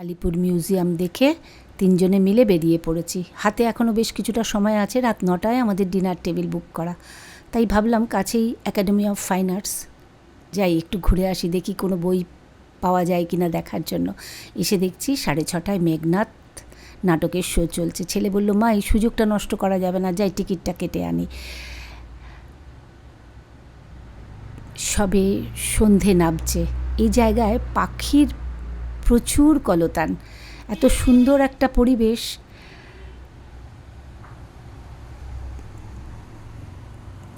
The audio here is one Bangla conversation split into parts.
আলিপুর মিউজিয়াম দেখে তিনজনে মিলে বেরিয়ে পড়েছি। হাতে এখনও বেশ কিছুটা সময় আছে, রাত 9টায় আমাদের ডিনার টেবিল বুক করা। তাই ভাবলাম কাছেই একাডেমি অফ ফাইন আর্টস যাই, একটু ঘুরে আসি, দেখি কোনো বই পাওয়া যায় কি না দেখার জন্য। এসে দেখছি 6:30টায় মেঘনাদ নাটকের শো চলছে। ছেলে বলল, মা এই সুযোগটা নষ্ট করা যাবে না, যাই টিকিটটা কেটে আনি। সবে সন্ধে নামছে। এই জায়গায় পাখির প্রচুর কলতান, এত সুন্দর একটা পরিবেশ।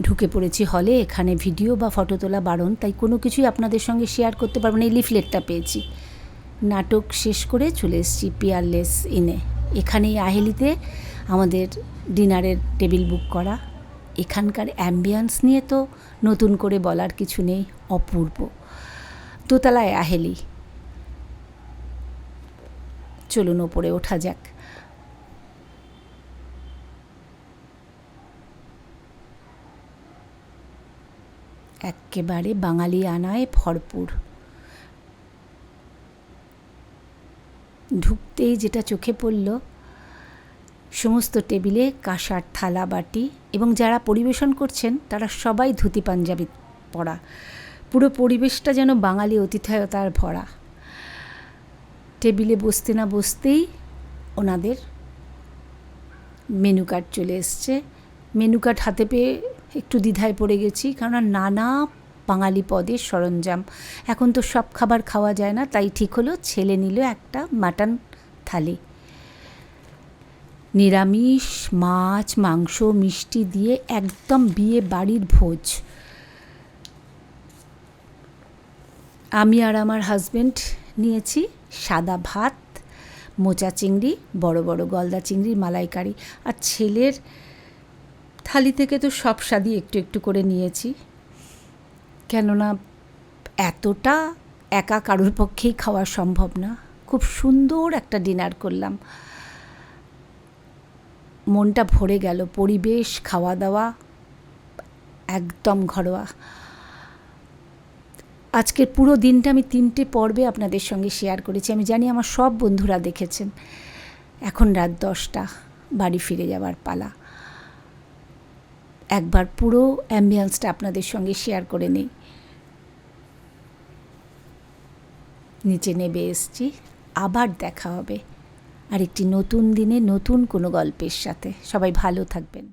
ঢুকে পড়েছি হলে। এখানে ভিডিও বা ফটো তোলা বারণ, তাই কোনো কিছুই আপনাদের সঙ্গে শেয়ার করতে পারবো না। এই লিফলেটটা পেয়েছি। নাটক শেষ করে চলে এসেছি পিয়ারলেস ইনে। এখানেই আহেলিতে আমাদের ডিনারের টেবিল বুক করা। এখানকার অ্যাম্বিয়েন্স নিয়ে তো নতুন করে বলার কিছু নেই, অপূর্ব। দোতলায় আহেলি। চলুন ওপরে ওঠা যাক। একেবারে বাঙালি আনায় ভরপুর। ঢুকতেই যেটা চোখে পড়ল, সমস্ত টেবিলে কাঁসার থালা বাটি, এবং যারা পরিবেশন করছেন তারা সবাই ধুতি পাঞ্জাবি পরা। পুরো পরিবেশটা যেন বাঙালি আতিথেয়তার ভরা। টেবিলে বসতে না বসতেই ওনাদের মেনু কার্ড চলে এসছে। মেনু কার্ড হাতে পেয়ে একটু দ্বিধায় পড়ে গেছি, কারণ নানা বাঙালি পদের সরঞ্জাম। এখন তো সব খাবার খাওয়া যায় না, তাই ঠিক হলো ছেলে নিল একটা মাটন থালি। নিরামিষ, মাছ, মাংস, মিষ্টি দিয়ে একদম বিয়ে বাড়ির ভোজ। আমি আর আমার হাজব্যান্ড নিয়েছি সাদা ভাত, মোচা চিংড়ি, বড় বড় গলদা চিংড়ির মালাইকারি। আর ছেলের থালি থেকে তো সব স্বাদই একটু একটু করে নিয়েছি, কেননা এতটা একা কারোর পক্ষেই খাওয়া সম্ভব না। খুব সুন্দর একটা ডিনার করলাম, মনটা ভরে গেল। পরিবেশ, খাওয়া দাওয়া একদম ঘরোয়া। আজকের পুরো দিনটা আমি 3টে পর্বে আপনাদের সঙ্গে শেয়ার করেছি। আমি জানি আমার সব বন্ধুরা দেখেছেন। এখন রাত 10টা, বাড়ি ফিরে যাবার পালা। একবার পুরো অ্যাম্বিয়েন্সটা আপনাদের সঙ্গে শেয়ার করে নেই। নিচে নেমে এসছি। আবার দেখা হবে আরেকটি নতুন দিনে নতুন কোনো গল্পের সাথে। সবাই ভালো থাকবেন।